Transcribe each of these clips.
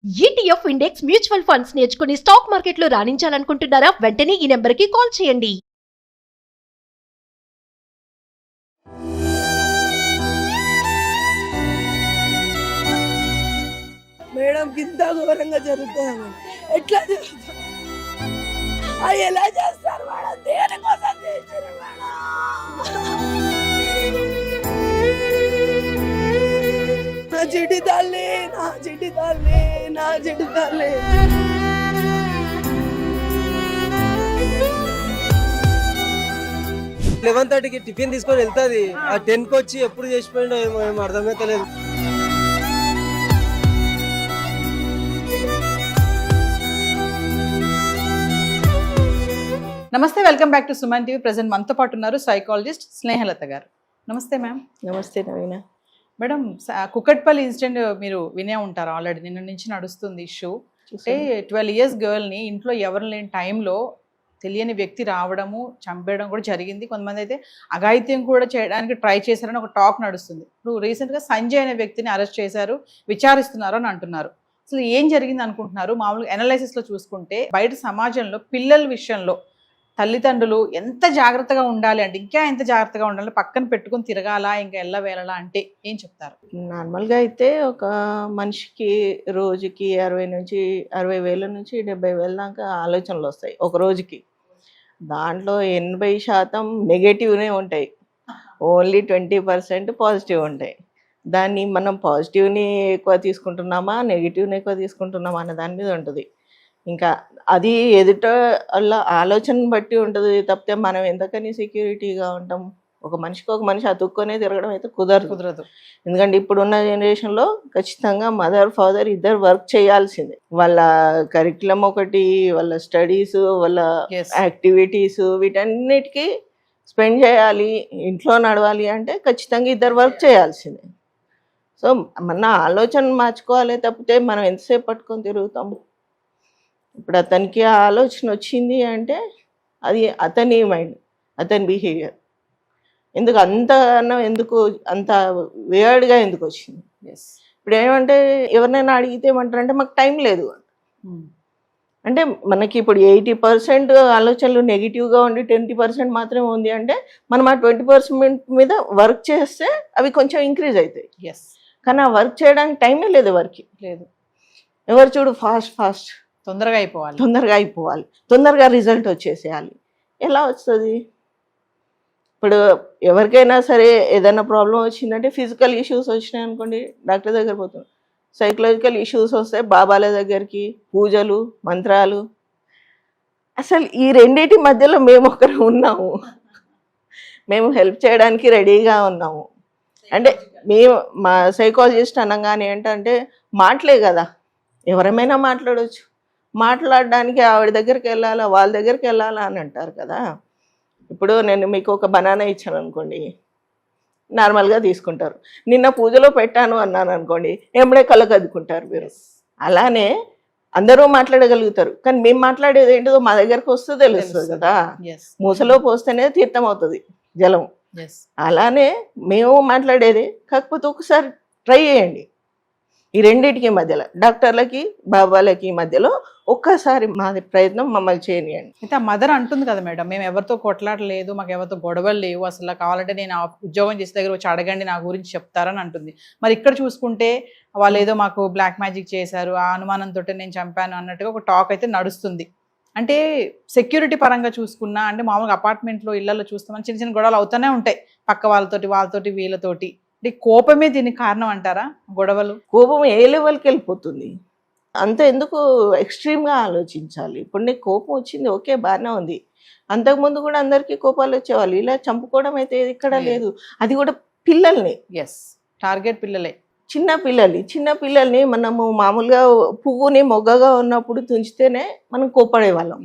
ETF index mutual funds నేర్చుకుని stock మార్కెట్లో రాణించాలనుకుంటున్నారా? వెంటనే ఈ నెంబర్కి కాల్ చేయండి. మేడం ఇంత ఘోరంగా జరుగుతుంది. ఎట్లా జరుగుతుంది? అది ఎలా చేస్తారు మేడం? దేనికోసం చేశారు మేడం? నా చిటి తల్లి, నా చిటి తల్లి, నా చిటి తల్లి. 11:30కి టిఫిన్ తీసుకొని వెళ్తుంది. ఆ 10కి వచ్చి ఎప్పుడు చేసిపోయిండో ఏమో అర్థమైతే లేదు. నమస్తే, welcome back to Suman TV. Present మనతో పాటు ఉన్నారు సైకాలజిస్ట్ స్నేహలత గారు. నమస్తే మ్యామ్. నమస్తే నవీన. మేడం, కుకట్పల్లి ఇన్సిడెంట్ మీరు వినే ఉంటారు ఆల్రెడీ. నిన్న నుంచి నడుస్తుంది ఇష్యూ. అంటే 12 years గర్ల్ని ఇంట్లో ఎవరు లేని టైంలో తెలియని వ్యక్తి రావడము, చంపేయడం కూడా జరిగింది. కొంతమంది అయితే అఘాయిత్యం కూడా చేయడానికి ట్రై చేశారని ఒక టాక్ నడుస్తుంది. ఇప్పుడు రీసెంట్గా సంజయ్ అనే వ్యక్తిని అరెస్ట్ చేశారు, విచారిస్తున్నారు అని అంటున్నారు. అసలు ఏం జరిగింది అనుకుంటున్నారు? మామూలుగా అనాలైసిస్లో చూసుకుంటే బయట సమాజంలో పిల్లల విషయంలో తల్లిదండ్రులు ఎంత జాగ్రత్తగా ఉండాలి అంటే, ఇంకా ఎంత జాగ్రత్తగా ఉండాలి, పక్కన పెట్టుకుని తిరగాలా, ఇంకా వెళ్ళాలా అంటే ఏం చెప్తారు? నార్మల్గా అయితే ఒక మనిషికి రోజుకి 60,000 నుంచి 70,000 దాకా ఆలోచనలు వస్తాయి ఒక రోజుకి. దాంట్లో 80% నెగటివ్నే ఉంటాయి, ఓన్లీ 20% పాజిటివ్ ఉంటాయి. దాన్ని మనం పాజిటివ్ని ఎక్కువ తీసుకుంటున్నామా, నెగిటివ్ని ఎక్కువ తీసుకుంటున్నామా అన్న దాని మీద ఉంటుంది. ఇంకా అది ఎదుట వాళ్ళ ఆలోచన బట్టి ఉంటుంది తప్పితే మనం ఎంతకని సెక్యూరిటీగా ఉంటాం. ఒక మనిషి అతుక్కొనే తిరగడం అయితే కుదరదు. ఎందుకంటే ఇప్పుడున్న జనరేషన్లో ఖచ్చితంగా మదర్ ఫాదర్ ఇద్దరు వర్క్ చేయాల్సిందే. వాళ్ళ కరిక్యులం ఒకటి, వాళ్ళ స్టడీస్, వాళ్ళ యాక్టివిటీస్, వీటన్నిటికీ స్పెండ్ చేయాలి, ఇంట్లో నడవాలి అంటే ఖచ్చితంగా ఇద్దరు వర్క్ చేయాల్సిందే. సో మన ఆలోచన మార్చుకోవాలి తప్పితే మనం ఎంతసేపు పట్టుకొని తిరుగుతాము. ఇప్పుడు అతనికి ఆ ఆలోచన వచ్చింది అంటే అది అతని మైండ్, అతని బిహేవియర్. ఎందుకు అంత వేర్డ్గా ఎందుకు వచ్చింది? ఇప్పుడు ఏమంటే ఎవరినైనా అడిగితే ఏమంటారంటే మాకు టైం లేదు అంటే, మనకి ఇప్పుడు 80% ఆలోచనలు నెగిటివ్గా ఉండి 20% మాత్రమే ఉంది అంటే మనం ఆ 20% మీద వర్క్ చేస్తే అవి కొంచెం ఇంక్రీజ్ అవుతాయి. కానీ ఆ వర్క్ చేయడానికి టైమే లేదు, ఎవరికి లేదు. ఎవరు చూడు ఫాస్ట్ తొందరగా అయిపోవాలి, తొందరగా రిజల్ట్ వచ్చేసేయాలి. ఎలా వస్తుంది? ఇప్పుడు ఎవరికైనా సరే ఏదైనా ప్రాబ్లం వచ్చిందంటే, ఫిజికల్ ఇష్యూస్ వచ్చినాయి అనుకోండి, డాక్టర్ దగ్గర పోతాం. సైకలాజికల్ ఇష్యూస్ వస్తే బాబాల దగ్గరికి, పూజలు, మంత్రాలు. అసలు ఈ రెండింటి మధ్యలో మేము ఒకరు ఉన్నాము, మేము హెల్ప్ చేయడానికి రెడీగా ఉన్నాము. అంటే మేము మా సైకాలజిస్ట్ అనగానే ఏంటంటే మాటలే కదా, ఎవరమైనా మాట్లాడవచ్చు. మాట్లాడడానికి ఆవిడ దగ్గరికి వెళ్ళాలా, వాళ్ళ దగ్గరికి వెళ్ళాలా అని అంటారు కదా. ఇప్పుడు నేను మీకు ఒక బనానా ఇచ్చాను అనుకోండి, నార్మల్గా తీసుకుంటారు. నిన్న పూజలో పెట్టాను అన్నాను అనుకోండి, ఎమ్మడే కళ్ళకద్దుకుంటారు మీరు. అలానే అందరూ మాట్లాడగలుగుతారు, కానీ మేము మాట్లాడేది ఏంటిదో మా దగ్గరకు వస్తే తెలుస్తుంది కదా. మూసలో పోస్తేనే తీర్థం అవుతుంది జలం. అలానే మేము మాట్లాడేది, కాకపోతే ఒకసారి ట్రై చేయండి. ఈ రెండింటికి మధ్యలో, డాక్టర్లకి బాబాలకి మధ్యలో ఒక్కసారి మాది ప్రయత్నం మమ్మల్ని చేయనియండి. అయితే ఆ మదర్ అంటుంది కదా మేడం, మేము ఎవరితో కొట్లాడలేదు, మాకు ఎవరితో గొడవలు లేవు, అసలు కావాలంటే నేను ఉద్యోగం చేసే దగ్గర వచ్చి అడగండి, నా గురించి చెప్తారని అంటుంది. మరి ఇక్కడ చూసుకుంటే వాళ్ళు ఏదో మాకు బ్లాక్ మ్యాజిక్ చేశారు, ఆ అనుమానంతో నేను చంపాను అన్నట్టుగా ఒక టాక్ అయితే నడుస్తుంది. అంటే సెక్యూరిటీ పరంగా చూసుకున్నా, అంటే మామూలుగా అపార్ట్మెంట్లో ఇళ్లలో చూస్తామని చిన్న చిన్న గొడవలు అవుతూనే ఉంటాయి, పక్క వాళ్ళతోటి వీళ్ళతోటి. అంటే కోపమే దీనికి కారణం అంటారా? గొడవలు, కోపం ఏ లెవెల్కి వెళ్ళిపోతుంది? అంత ఎందుకు ఎక్స్ట్రీమ్గా ఆలోచించాలి? ఇప్పుడు నీకు కోపం వచ్చింది, ఓకే, బాగానే ఉంది. అంతకుముందు కూడా అందరికీ కోపాలు వచ్చేవాళ్ళు. ఇలా చంపుకోవడం అయితే ఇక్కడ లేదు. అది కూడా పిల్లల్ని, టార్గెట్ పిల్లలే, చిన్న పిల్లల్ని మనము మామూలుగా పువ్వుని మొగ్గగా ఉన్నప్పుడు తుంచితేనే మనం కోపడేవాళ్ళం.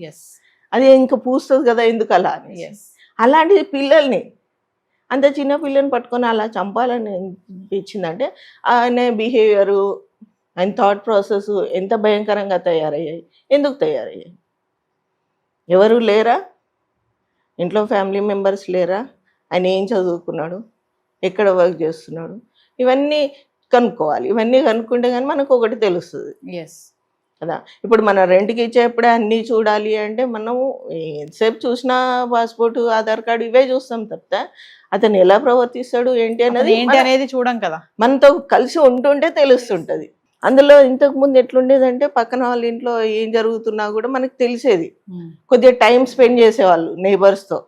అది ఇంకా పూస్తుంది కదా, ఎందుకు అలా అని. అలాంటి పిల్లల్ని, అంత చిన్న పిల్లని పట్టుకొని అలా చంపాలని అనిపించిందంటే ఆయన బిహేవియరు, ఆయన థాట్ ప్రాసెస్ ఎంత భయంకరంగా తయారయ్యాయి. ఎందుకు తయారయ్యాయి? ఎవరు లేరా ఇంట్లో? ఫ్యామిలీ మెంబర్స్ లేరా? ఆయన ఏం చదువుకున్నాడు, ఎక్కడ వర్క్ చేస్తున్నాడు, ఇవన్నీ కనుక్కోవాలి. ఇవన్నీ కనుక్కుంటే కానీ మనకు ఒకటి తెలుస్తుంది ఎస్. కదా. ఇప్పుడు మన రెంట్కి ఇచ్చేప్పుడే అన్నీ చూడాలి అంటే మనము ఎంతసేపు చూసినా పాస్పోర్ట్, ఆధార్ కార్డు ఇవే చూస్తాం తప్పితే అతను ఎలా ప్రవర్తిస్తాడు ఏంటి అనేది ఏంటి అనేది చూడం కదా. మనతో కలిసి ఉంటుంటే తెలుస్తుంటది. అందులో ఇంతకు ముందు ఎట్లుండేదంటే పక్కన వాళ్ళ ఇంట్లో ఏం జరుగుతున్నా కూడా మనకు తెలిసేది, కొద్దిగా టైం స్పెండ్ చేసేవాళ్ళు నైబర్స్తో.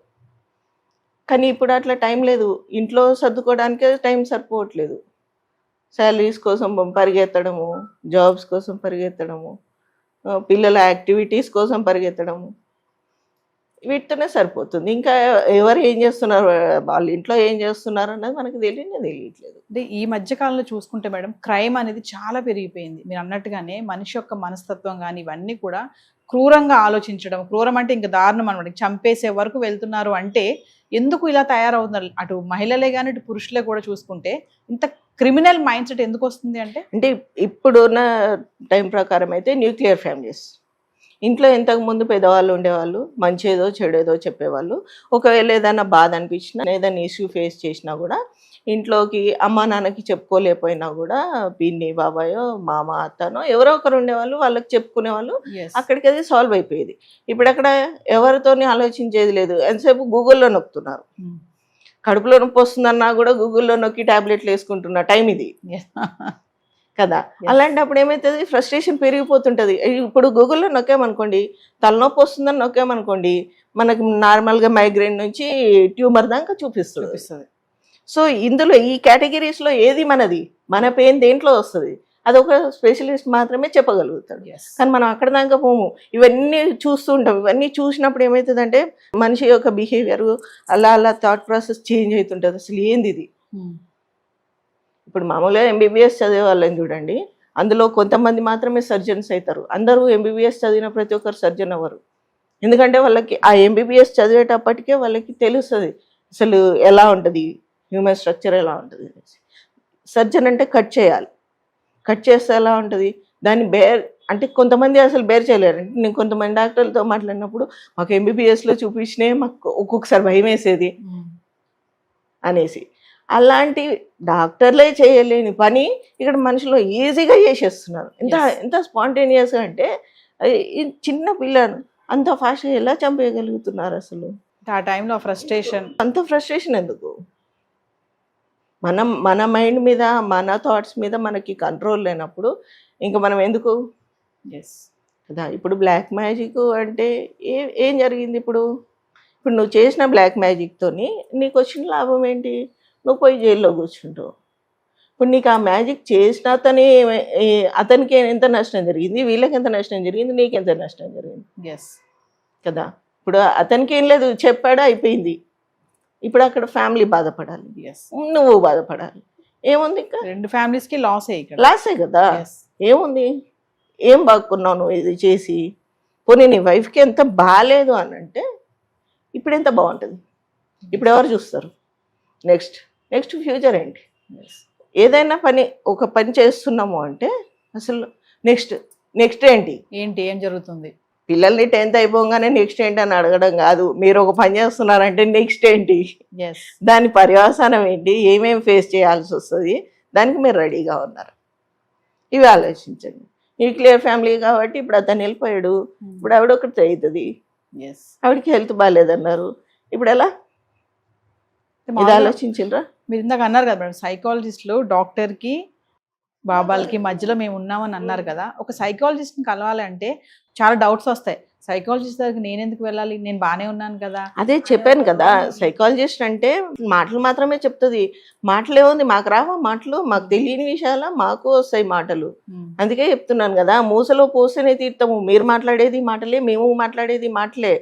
కానీ ఇప్పుడు అట్లా టైం లేదు, ఇంట్లో సర్దుకోవడానికే టైం సరిపోవట్లేదు. శాలరీస్ కోసం పరిగెత్తడము, జాబ్స్ కోసం పరిగెత్తడము, పిల్లల యాక్టివిటీస్ కోసం పరిగెత్తడము, వీటితోనే సరిపోతుంది. ఇంకా ఎవరు ఏం చేస్తున్నారు, వాళ్ళ ఇంట్లో ఏం చేస్తున్నారు అన్నది మనకు తెలియట్లేదు. అంటే ఈ మధ్య కాలంలో చూసుకుంటే మేడం క్రైమ్ అనేది చాలా పెరిగిపోయింది. మీరు అన్నట్టుగానే మనిషి యొక్క మనస్తత్వం కానీ ఇవన్నీ కూడా క్రూరంగా ఆలోచించడం, క్రూరం అంటే ఇంకా దారుణం అనమాట, చంపేసే వరకు వెళ్తున్నారు. అంటే ఎందుకు ఇలా తయారవుతున్నారు, అటు మహిళలే కానీ ఇటు పురుషులే కూడా చూసుకుంటే ఇంత క్రిమినల్ మైండ్ సెట్ ఎందుకు వస్తుంది అంటే ఇప్పుడున్న టైం ప్రకారం అయితే న్యూక్లియర్ ఫ్యామిలీస్. ఇంట్లో ఇంతకు ముందు పెద్దవాళ్ళు ఉండేవాళ్ళు, మంచేదో చెడేదో చెప్పేవాళ్ళు. ఒకవేళ ఏదైనా బాధ అనిపించినా, ఏదైనా ఇష్యూ ఫేస్ చేసినా కూడా ఇంట్లోకి అమ్మా నాన్నకి చెప్పుకోలేకపోయినా కూడా పిన్ని బాబాయో మామ అత్తనో ఎవరో ఒకరు ఉండేవాళ్ళు, వాళ్ళకి చెప్పుకునేవాళ్ళు. అక్కడికి అది సాల్వ్ అయిపోయేది. ఇప్పుడు అక్కడ ఎవరితోని ఆలోచించేది లేదు, ఎంతసేపు గూగుల్లో నొక్కుతున్నారు. కడుపులో నొప్పి వస్తుందన్నా కూడా గూగుల్లో నొక్కి టాబ్లెట్లు వేసుకుంటున్న టైం ఇది కదా. అలాంటప్పుడు ఏమవుతుంది, ఫ్రస్ట్రేషన్ పెరిగిపోతుంటుంది. ఇప్పుడు గూగుల్లో నొక్కామనుకోండి, తలనొప్పి వస్తుందని నొక్కామనుకోండి, మనకి నార్మల్గా మైగ్రేన్ నుంచి ట్యూమర్ దాకా చూపిస్తుంది. సో ఇందులో ఈ కేటగిరీస్లో ఏది మనది, మన పెయిన్ దేంట్లో వస్తుంది, అదొక స్పెషలిస్ట్ మాత్రమే చెప్పగలుగుతాడు. కానీ మనం అక్కడ దాకా పోము, ఇవన్నీ చూస్తూ ఉంటాం. ఇవన్నీ చూసినప్పుడు ఏమవుతుందంటే మనిషి యొక్క బిహేవియర్ అలా అలా థాట్ ప్రాసెస్ చేంజ్ అవుతుంటుంది. అసలు ఏంది ఇది, ఇప్పుడు మామూలుగా ఎంబీబీఎస్ చదివే వాళ్ళని చూడండి, అందులో కొంతమంది మాత్రమే సర్జన్స్ అవుతారు. అందరూ ఎంబీబీఎస్ చదివిన ప్రతి ఒక్కరు సర్జన్ అవ్వరు. ఎందుకంటే వాళ్ళకి ఆ ఎంబీబీఎస్ చదివేటప్పటికే వాళ్ళకి తెలుస్తుంది అసలు ఎలా ఉంటుంది, హ్యూమన్ స్ట్రక్చర్ ఎలా ఉంటుంది. సర్జన్ అంటే కట్ చేయాలి, కట్ చేస్తే ఎలా ఉంటుంది, దాన్ని అంటే కొంతమంది అసలు బేర్ చేయలేరు. అంటే నేను కొంతమంది డాక్టర్లతో మాట్లాడినప్పుడు మాకు ఎంబీబీఎస్లో చూపించినే మాకు ఒక్కొక్కసారి భయం వేసేది అనేసి. అలాంటి డాక్టర్లే చేయలేని పని ఇక్కడ మనుషులు ఈజీగా చేసేస్తున్నారు. ఎంత స్పాంటేనియస్గా అంటే చిన్న పిల్లను అంత ఫాస్ట్గా ఎలా చంపేయగలుగుతున్నారు అసలు. ఆ టైంలో అంత ఫ్రస్ట్రేషన్ ఎందుకు? మన మైండ్ మీద, మన థాట్స్ మీద మనకి కంట్రోల్ లేనప్పుడు ఇంకా మనం ఎందుకు కదా. ఇప్పుడు బ్లాక్ మ్యాజిక్ అంటే ఏం జరిగింది, ఇప్పుడు నువ్వు చేసిన బ్లాక్ మ్యాజిక్తోని నీకు వచ్చిన లాభం ఏంటి? నువ్వు పోయి జైల్లో కూర్చుంటావు. ఇప్పుడు నీకు ఆ మ్యాజిక్ చేసిన అతనికి ఎంత నష్టం జరిగింది, వీళ్ళకి ఎంత నష్టం జరిగింది, నీకు ఎంత నష్టం జరిగింది కదా. ఇప్పుడు అతనికి ఏం లేదు, చెప్పాడు అయిపోయింది. ఇప్పుడు అక్కడ ఫ్యామిలీ బాధపడాలి, నువ్వు బాధపడాలి. ఏముంది, ఇంకా రెండు ఫ్యామిలీస్కి లాసే కదా. ఏముంది, ఏం బాగున్నావు నువ్వు ఇది చేసి? పోనీ నీ వైఫ్కి ఎంత బాగాలేదు అని అంటే ఇప్పుడు ఎంత బాగుంటుంది, ఇప్పుడు ఎవరు చూస్తారు? నెక్స్ట్ ఫ్యూచర్ ఏంటి? ఏదైనా ఒక పని చేస్తున్నాము అంటే అసలు నెక్స్ట్ ఏంటి ఏం జరుగుతుంది? పిల్లల్ని 10th అయిపోగానే నెక్స్ట్ ఏంటి అని అడగడం కాదు. మీరు ఒక పని చేస్తున్నారంటే నెక్స్ట్ ఏంటి, దాని పర్యవసానం ఏంటి, ఏమేమి ఫేస్ చేయాల్సి వస్తుంది, దానికి మీరు రెడీగా ఉన్నారు, ఇవి ఆలోచించండి. న్యూక్లియర్ ఫ్యామిలీ కాబట్టి ఇప్పుడు అతను వెళ్ళిపోయాడు, ఇప్పుడు ఆవిడ ఒకటి అవుతుంది, ఆవిడకి హెల్త్ బాగాలేదన్నారు, ఇప్పుడు ఎలా? ఇది ఆలోచించరా? మీరు ఇందాక అన్నారు కదా మేడం, సైకాలజిస్టులు డాక్టర్కి బాబాలకి మధ్యలో మేము ఉన్నామని అన్నారు కదా. ఒక సైకాలజిస్ట్ని కలవాలంటే చాలా డౌట్స్ వస్తాయి. సైకాలజిస్ట్ దగ్గరికి నేను ఎందుకు వెళ్ళాలి, నేను బాగానే ఉన్నాను కదా. అదే చెప్పాను కదా, సైకాలజిస్ట్ అంటే మాటలు మాత్రమే చెప్తుంది. మాటలు ఏముంది, మాకు రావా మాటలు, మాకు తెలియని విషయాల మాకు వస్తాయి మాటలు. అందుకే చెప్తున్నాను కదా, మూసలో పోస్తేనే తీర్థము. మీరు మాట్లాడేది మాటలే, మేము మాట్లాడేది మాటలే,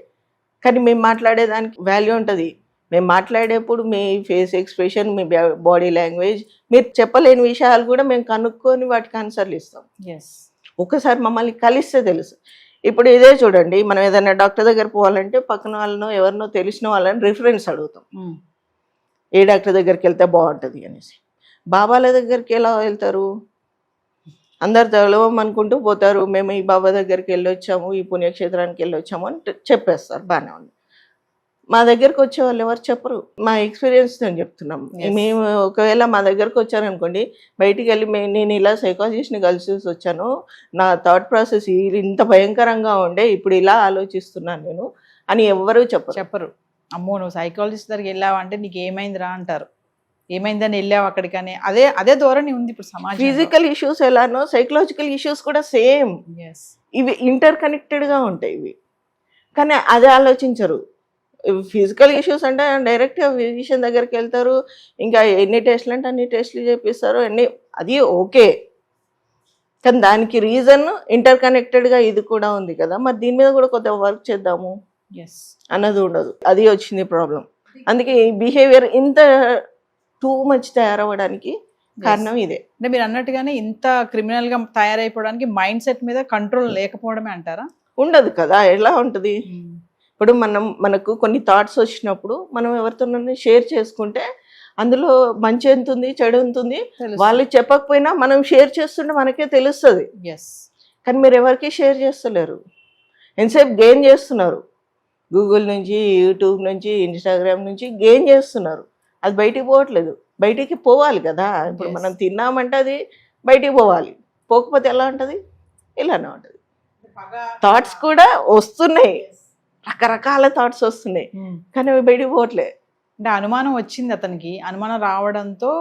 కానీ మేము మాట్లాడేదానికి వాల్యూ ఉంటుంది. మేము మాట్లాడేప్పుడు మీ ఫేస్ ఎక్స్ప్రెషన్, మీ బాడీ లాంగ్వేజ్, మీరు చెప్పలేని విషయాలు కూడా మేము కనుక్కొని వాటికి ఆన్సర్లు ఇస్తాం. ఒకసారి మమ్మల్ని కలిస్తే తెలుసు. ఇప్పుడు ఇదే చూడండి, మనం ఏదైనా డాక్టర్ దగ్గర పోవాలంటే పక్కన వాళ్ళనో ఎవరినో తెలిసిన వాళ్ళని రిఫరెన్స్ అడుగుతాం, ఏ డాక్టర్ దగ్గరికి వెళ్తే బాగుంటుంది అనేసి. బాబాల దగ్గరికి ఎలా వెళ్తారు? అందరు తెలవమనుకుంటూ పోతారు, మేము ఈ బాబా దగ్గరికి వెళ్ళొచ్చాము, ఈ పుణ్యక్షేత్రానికి వెళ్ళొచ్చాము అని చెప్పేస్తారు, బాగానే ఉంది. మా దగ్గరకు వచ్చే వాళ్ళు ఎవరు చెప్పరు. మా ఎక్స్పీరియన్స్ నేను చెప్తున్నాం. Yes. మేము ఒకవేళ మా దగ్గరకు వచ్చారనుకోండి, బయటికి వెళ్ళి నేను ఇలా సైకాలజిస్ట్ని కలిసి వచ్చాను, నా థాట్ ప్రాసెస్ ఇంత భయంకరంగా ఉండే, ఇప్పుడు ఇలా ఆలోచిస్తున్నాను నేను అని ఎవ్వరూ చెప్పరు. అమ్మో నువ్వు సైకాలజిస్ట్ దగ్గరికి వెళ్ళావు అంటే నీకు ఏమైందిరా అంటారు. ఏమైందని వెళ్ళావు అక్కడికని అదే ధోరణి ఉంది ఇప్పుడు సమాజం. ఫిజికల్ ఇష్యూస్ ఎలానో సైకలాజికల్ ఇష్యూస్ కూడా సేమ్. ఇవి ఇంటర్ కనెక్టెడ్గా ఉంటాయి ఇవి, కానీ అదే ఆలోచించరు. ఫిజికల్ ఇష్యూస్ అంటే డైరెక్ట్గా ఫిజిషియన్ దగ్గరికి వెళ్తారు, ఇంకా ఎన్ని టెస్ట్లు అంటే అన్ని టెస్ట్లు చేపిస్తారు, అది ఓకే. కానీ దానికి రీజన్ ఇంటర్ కనెక్టెడ్గా ఇది కూడా ఉంది కదా, మరి దీని మీద కూడా కొంత వర్క్ చేద్దాము అన్నది ఉండదు. అది వచ్చింది ప్రాబ్లం. అందుకే ఈ బిహేవియర్ ఇంత టూ మచ్ తయారవ్వడానికి కారణం ఇదే. అంటే మీరు అన్నట్టుగానే ఇంత క్రిమినల్ గా తయారైపోవడానికి మైండ్ సెట్ మీద కంట్రోల్ లేకపోవడమే అంటారా? ఉండదు కదా, ఎలా ఉంటుంది? ఇప్పుడు మనకు కొన్ని థాట్స్ వచ్చినప్పుడు మనం ఎవరితోనైనా షేర్ చేసుకుంటే అందులో మంచి ఎంత ఉంది, చెడు ఎంత ఉంది, వాళ్ళు చెప్పకపోయినా మనం షేర్ చేస్తుంటే మనకే తెలుస్తుంది. కానీ మీరు ఎవరికి షేర్ చేస్తలేరు, ఎంతసేపు గెయిన్ చేస్తున్నారు. గూగుల్ నుంచి, యూట్యూబ్ నుంచి, ఇన్స్టాగ్రామ్ నుంచి గెయిన్ చేస్తున్నారు. అది బయటికి పోవట్లేదు, బయటికి పోవాలి కదా. ఇప్పుడు మనం తిన్నామంటే అది బయటికి పోవాలి, పోకపోతే ఎలా ఉంటుంది? ఇలానే ఉంటుంది. థాట్స్ కూడా వస్తున్నాయి, రకరకాల థాట్స్ వస్తున్నాయి, కానీ అవి బయటికి పోవట్లే. అంటే అనుమానం వచ్చింది అతనికి, అనుమానం రావడంతో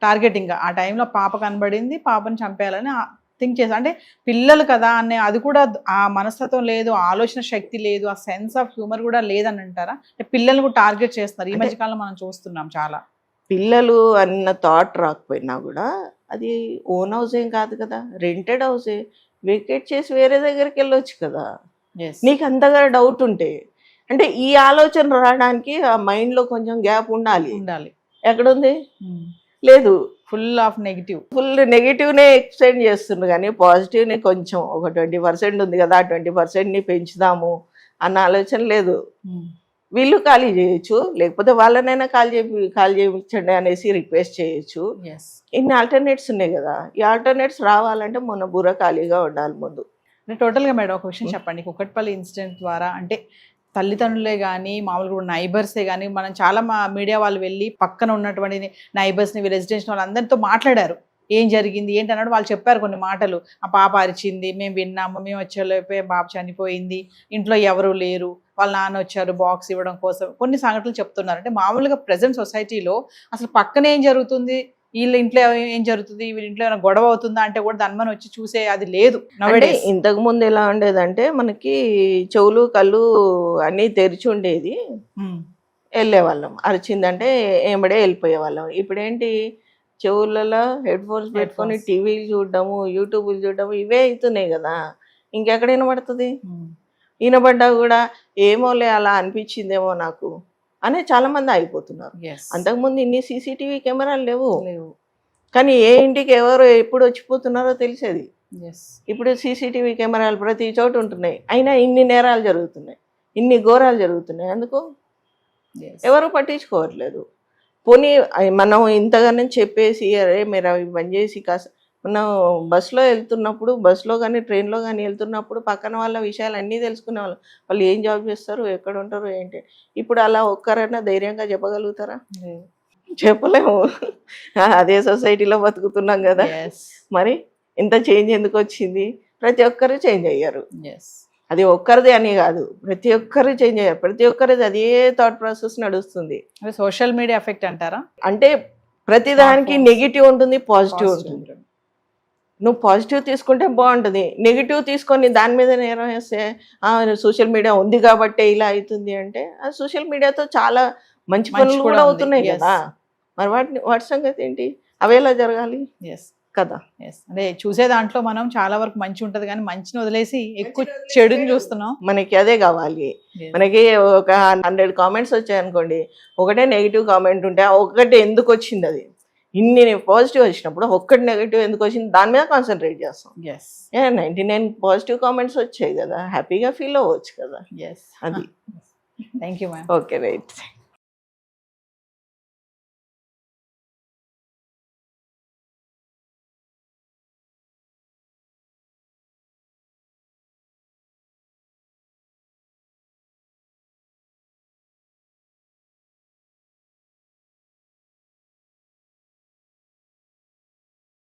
టార్గెటింగ్ ఆ టైంలో పాప కనబడింది, పాపని చంపేయాలని థింక్ చేశారు. అంటే పిల్లలు కదా అనే అది కూడా ఆ మనస్తత్వం లేదు, ఆలోచన శక్తి లేదు, ఆ సెన్స్ ఆఫ్ హ్యూమర్ కూడా లేదని అంటారా? అంటే పిల్లలు కూడా టార్గెట్ చేస్తున్నారు ఈ మధ్యకాలంలో మనం చూస్తున్నాం చాలా. పిల్లలు అన్న థాట్ రాకపోయినా కూడా అది ఓన్ హౌస్ ఏం కాదు కదా, రెంటెడ్ హౌసే, వెకేట్ చేసి వేరే దగ్గరికి వెళ్ళొచ్చు కదా. నీకు అంతగా డౌట్ ఉంటే, అంటే ఈ ఆలోచన రావడానికి ఆ మైండ్లో కొంచెం గ్యాప్ ఉండాలి. ఎక్కడుంది? లేదు. ఫుల్ ఆఫ్ నెగిటివ్, ఫుల్ నెగిటివ్నే ఎక్స్టెండ్ చేస్తుండ్రు, కానీ పాజిటివ్ని కొంచెం ఒక 20% ఉంది కదా, ఆ 20%ని పెంచుదాము అన్న ఆలోచన లేదు. వీళ్ళు ఖాళీ చేయొచ్చు, లేకపోతే వాళ్ళనైనా ఖాళీ చేయించండి అనేసి రిక్వెస్ట్ చేయొచ్చు. ఇన్ని ఆల్టర్నేట్స్ ఉన్నాయి కదా, ఈ ఆల్టర్నేట్స్ రావాలంటే మన బుర్ర ఖాళీగా ఉండాలి ముందు. అంటే టోటల్గా మేడం ఒక విషయం చెప్పండి, కుకట్పల్లి ఇన్సిడెంట్ ద్వారా అంటే తల్లిదండ్రులే కానీ మామూలుగా నైబర్సే కానీ మనం చాలా మీడియా వాళ్ళు వెళ్ళి పక్కన ఉన్నటువంటి నైబర్స్ని రెసిడెన్షియల్ వాళ్ళందరితో మాట్లాడారు, ఏం జరిగింది ఏంటి అన్నాడు. వాళ్ళు చెప్పారు కొన్ని మాటలు, ఆ పాప అరిచింది, మేము విన్నాము, మేము వచ్చేలోపే పాప చనిపోయింది, ఇంట్లో ఎవరు లేరు, వాళ్ళ నాన్న వచ్చారు బాక్స్ ఇవ్వడం కోసం, కొన్ని సంఘటనలు చెప్తున్నారు. అంటే మామూలుగా ప్రజెంట్ సొసైటీలో అసలు పక్కన ఏం జరుగుతుంది, వీళ్ళ ఇంట్లో ఏం జరుగుతుంది, వీళ్ళ ఇంట్లో ఏమైనా గొడవ అవుతుందా అంటే కూడా దాన్ని వచ్చి చూసే అది లేదు. ఇంతకు ముందు ఎలా ఉండేదంటే మనకి చెవులు కళ్ళు అన్నీ తెరిచి ఉండేది, వెళ్ళేవాళ్ళం, అరిచిందంటే ఏమడే వెళ్ళిపోయే వాళ్ళం. ఇప్పుడేంటి, చెవులలో హెడ్ ఫోన్స్ పెట్టుకొని టీవీలు చూడడము, యూట్యూబ్లు చూడడము, ఇవే అవుతున్నాయి కదా, ఇంకెక్కడ వినబడుతుంది? వినబడ్డా కూడా ఏమోలే అలా అనిపించిందేమో నాకు అనే చాలా మంది ఆగిపోతున్నారు. అంతకుముందు ఇన్ని సీసీటీవీ కెమెరాలు లేవు, కానీ ఏ ఇంటికి ఎవరు ఎప్పుడు వచ్చిపోతున్నారో తెలిసేది. ఇప్పుడు సీసీటీవీ కెమెరాలు ప్రతి చోట ఉంటున్నాయి, అయినా ఇన్ని నేరాలు జరుగుతున్నాయి, ఇన్ని ఘోరాలు జరుగుతున్నాయి. అందుకు ఎవరు పట్టించుకోవట్లేదు. పోనీ మనం ఇంతగానే చెప్పేసి అరే మీరు అవి బంద్ చేసి కాస్త, మనం బస్సులో వెళ్తున్నప్పుడు, బస్సులో కానీ ట్రైన్లో కానీ వెళ్తున్నప్పుడు పక్కన వాళ్ళ విషయాలు అన్నీ తెలుసుకునే వాళ్ళు, వాళ్ళు ఏం జాబ్ చేస్తారు, ఎక్కడ ఉంటారు ఏంటి. ఇప్పుడు అలా ఒక్కరైనా ధైర్యంగా చెప్పగలుగుతారా? చెప్పలేము. అదే సొసైటీలో బతుకుతున్నాం కదా, మరి ఇంత చేంజ్ ఎందుకు వచ్చింది? ప్రతి ఒక్కరు చేంజ్ అయ్యారు. అది ఒక్కరిది అని కాదు, ప్రతి ఒక్కరు చేంజ్ అయ్యారు, ప్రతి ఒక్కరిది అదే థాట్ ప్రాసెస్ నడుస్తుంది. సోషల్ మీడియా ఎఫెక్ట్ అంటారా? అంటే ప్రతి దానికి నెగిటివ్ ఉంటుంది, పాజిటివ్ ఉంటుంది. నువ్వు పాజిటివ్ తీసుకుంటే బాగుంటుంది, నెగిటివ్ తీసుకొని దాని మీద నేరం వేస్తే సోషల్ మీడియా ఉంది కాబట్టి ఇలా అవుతుంది అంటే, ఆ సోషల్ మీడియాతో చాలా మంచి పనులు కూడా అవుతున్నాయి కదా, మరి వాటి సంగతి ఏంటి? అవి ఎలా జరగాలి కదా? అదే చూసే దాంట్లో మనం చాలా వరకు మంచి ఉంటది, కానీ మంచిని వదిలేసి ఎక్కువ చెడుని చూస్తున్నాం. మనకి అదే కావాలి. మనకి ఒక 100 కామెంట్స్ వచ్చాయనుకోండి, ఒకటే నెగిటివ్ కామెంట్ ఉంటే ఒకటి ఎందుకు వచ్చింది, అది ఇన్ని పాజిటివ్ వచ్చినప్పుడు ఒక్కటి నెగిటివ్ ఎందుకు వచ్చింది దాని మీద కాన్సన్ట్రేట్ చేస్తాం. 99 పాజిటివ్ కామెంట్స్ వచ్చాయి కదా, హ్యాపీగా ఫీల్ అవ్వచ్చు కదా. అది thank you ma'am. Okay right.